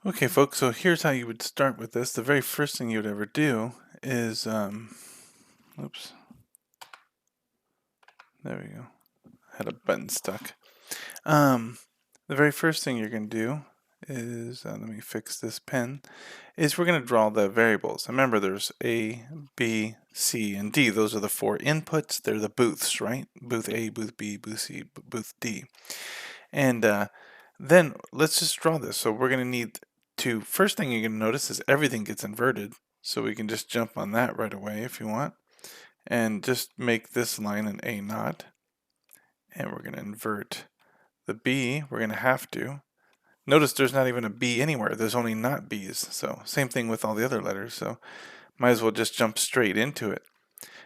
Okay, folks, so here's how you would start with this. The very first thing you would ever do is, oops, there we go. Had a button stuck. Um, the very first thing you're going to do is, let me fix this pen, is we're going to draw the variables. Remember, there's A, B, C, and D. Those are the four inputs. They're the booths, right? Booth A, booth B, booth C, booth D. And then let's just draw this. So we're going to need to, first thing you're going to notice is everything gets inverted. So we can just jump on that right away if you want. And just make this line an A naught. And we're going to invert the B. We're going to have to. Notice there's not even a B anywhere. There's only not B's. So same thing with all the other letters. So might as well just jump straight into it.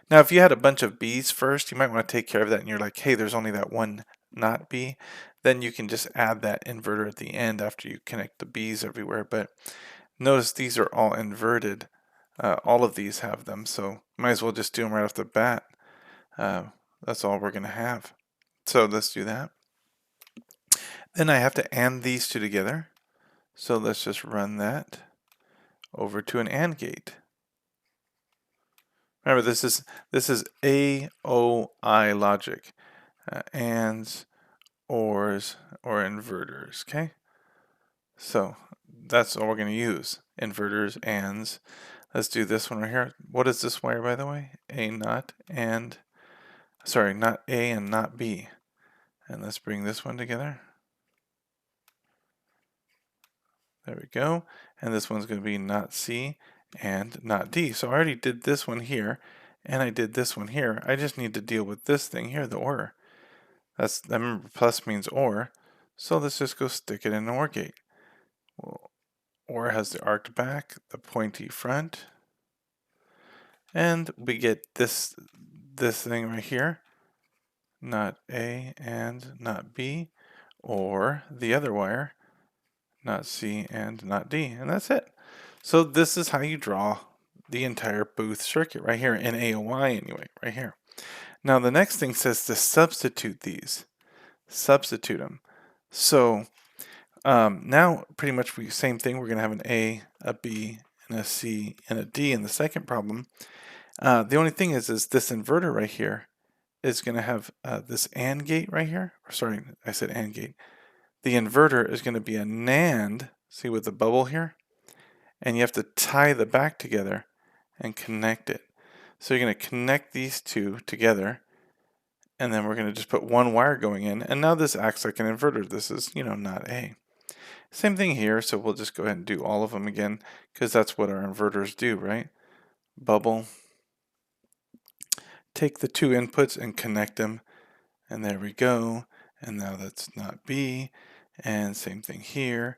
Now, if you had a bunch of B's first, you might want to take care of that and you're like, hey, there's only that one not B. Then you can just add that inverter at the end after you connect the B's everywhere. But notice these are all inverted. All of these have them, so might as well just do them right off the bat. That's all we're going to have. So let's do that. Then I have to AND these two together. So let's just run that over to an AND gate. Remember, this is AOI logic. ANDs, ORs, or inverters, okay? So that's all we're going to use. Inverters, ANDs. Let's do this one right here. What is this wire, by the way? A not and, sorry, not A and not B. And let's bring this one together. There we go. And this one's going to be not C and not D. So I already did this one here, and I did this one here. I just need to deal with this thing here, the OR. I remember plus means OR. So let's just go stick it in an OR gate. Well, OR has the arced back, the pointy front, and we get this thing right here, not A and not B, or the other wire, not C and not D, and that's it. So this is how you draw the entire booth circuit right here, in AOI anyway, right here. Now the next thing says to substitute these. Substitute them. So now pretty much same thing. We're going to have an A, a B, and a C, and a D in the second problem. The only thing is this inverter right here is going to have this AND gate right here. Or sorry, I said AND gate. The inverter is going to be a NAND, see with the bubble here? And you have to tie the back together and connect it. So you're going to connect these two together, and then we're going to just put one wire going in, and now this acts like an inverter. This is, not A. Same thing here, so we'll just go ahead and do all of them again, because that's what our inverters do, right? Bubble. Take the two inputs and connect them, and there we go. And now that's not B, and same thing here.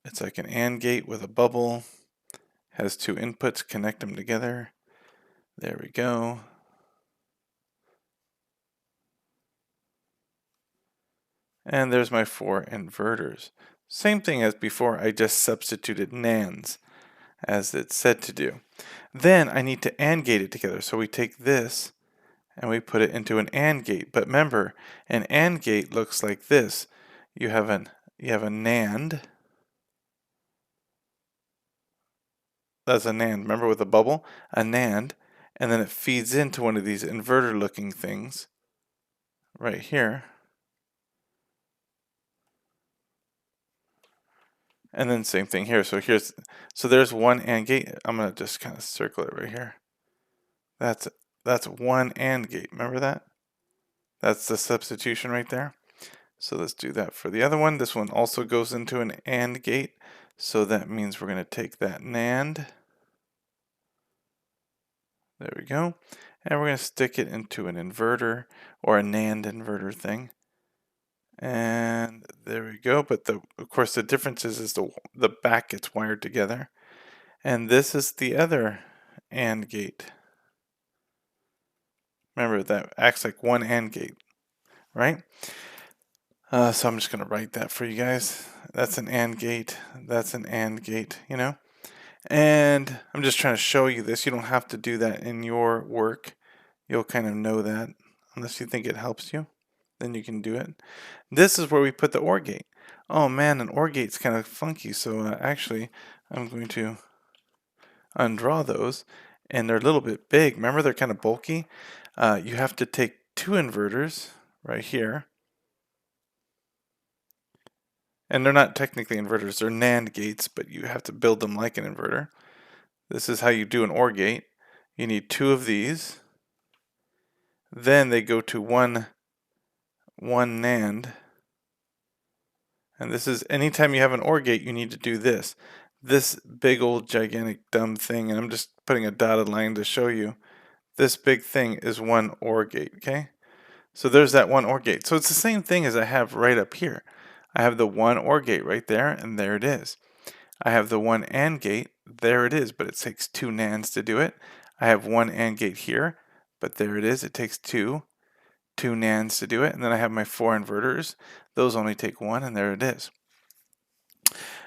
It's like an AND gate with a bubble, has two inputs, connect them together. There we go. And there's my four inverters. Same thing as before, I just substituted NANDs as it's said to do. Then I need to AND gate it together. So we take this and we put it into an AND gate. But remember, an AND gate looks like this. You have a NAND. That's a NAND. Remember with a bubble? A NAND. And then it feeds into one of these inverter looking things right here. And then same thing here. So there's one AND gate. I'm gonna just kind of circle it right here. That's one AND gate. Remember that? That's the substitution right there. So let's do that for the other one. This one also goes into an AND gate. So that means we're gonna take that NAND. There we go. And we're gonna stick it into an inverter or a NAND inverter thing. And there we go. But of course the difference is the back gets wired together. And this is the other AND gate. Remember, that acts like one AND gate, right? So I'm just going to write that for you guys. That's an AND gate. That's an AND gate, And I'm just trying to show you this. You don't have to do that in your work. You'll kind of know that. Unless you think it helps you, then you can do it. This is where we put the OR gate. Oh man, an OR gate's kind of funky, so actually I'm going to undraw those, and they're a little bit big. Remember, they're kind of bulky. You have to take two inverters right here, and they're not technically inverters, they're NAND gates, but you have to build them like an inverter. This is how you do an OR gate. You need two of these. Then they go to one NAND. And this is anytime you have an OR gate, you need to do this. This big old gigantic dumb thing, and I'm just putting a dotted line to show you. This big thing is one OR gate, okay? So there's that one OR gate. So it's the same thing as I have right up here. I have the one OR gate right there, and there it is. I have the one AND gate, there it is, but it takes two NANDs to do it. I have one AND gate here, but there it is, it takes two NANDs to do it. And then I have my four inverters. Those only take one, and there it is.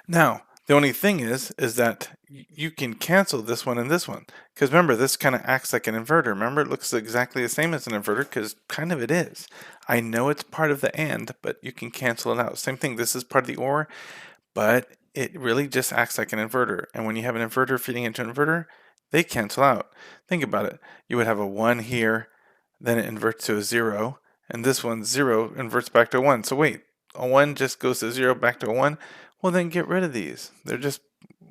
Now, the only thing is that you can cancel this one and this one. Because remember, this kind of acts like an inverter. Remember, it looks exactly the same as an inverter because kind of it is. I know it's part of the AND, but you can cancel it out. Same thing, this is part of the OR, but it really just acts like an inverter. And when you have an inverter feeding into an inverter, they cancel out. Think about it. You would have a 1 here, then it inverts to a 0, and this one 0 inverts back to a 1. So wait, a 1 just goes to 0 back to a 1? Well, then get rid of these. They're just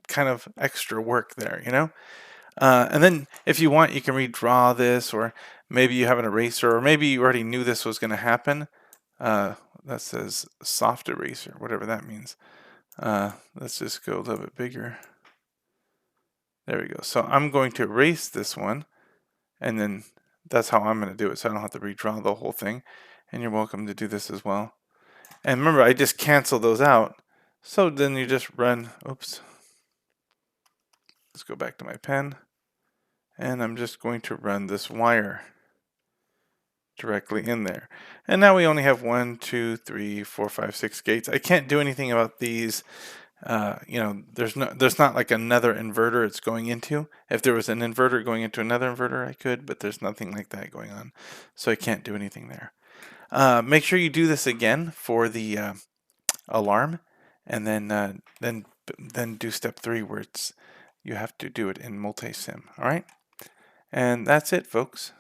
kind of extra work there, you know? And then if you want, you can redraw this, or maybe you have an eraser, or maybe you already knew this was going to happen. That says soft eraser, whatever that means. Let's just go a little bit bigger. There we go. So I'm going to erase this one, and then that's how I'm going to do it, so I don't have to redraw the whole thing. And you're welcome to do this as well. And remember, I just cancel those out. So then you just run, oops. Let's go back to my pen. And I'm just going to run this wire directly in there. And now we only have 1, 2, 3, 4, 5, 6 gates. I can't do anything about these. There's not like another inverter it's going into. If there was an inverter going into another inverter, I could, but there's nothing like that going on. So I can't do anything there. Make sure you do this again for the alarm, and then do step 3 where you have to do it in multi-sim. All right, and that's it, folks.